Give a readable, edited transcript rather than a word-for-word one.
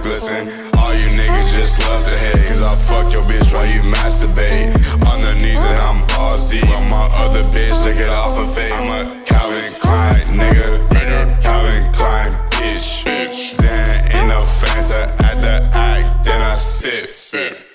glisten. All you niggas just love to hate, cause I fuck your bitch while you masturbate. On the knees and I'm balls deep. On my other bitch, take it off her face. I'm a Calvin Klein nigga. Calvin Klein bitch. Zen ain't no Fanta at the act, then I sip.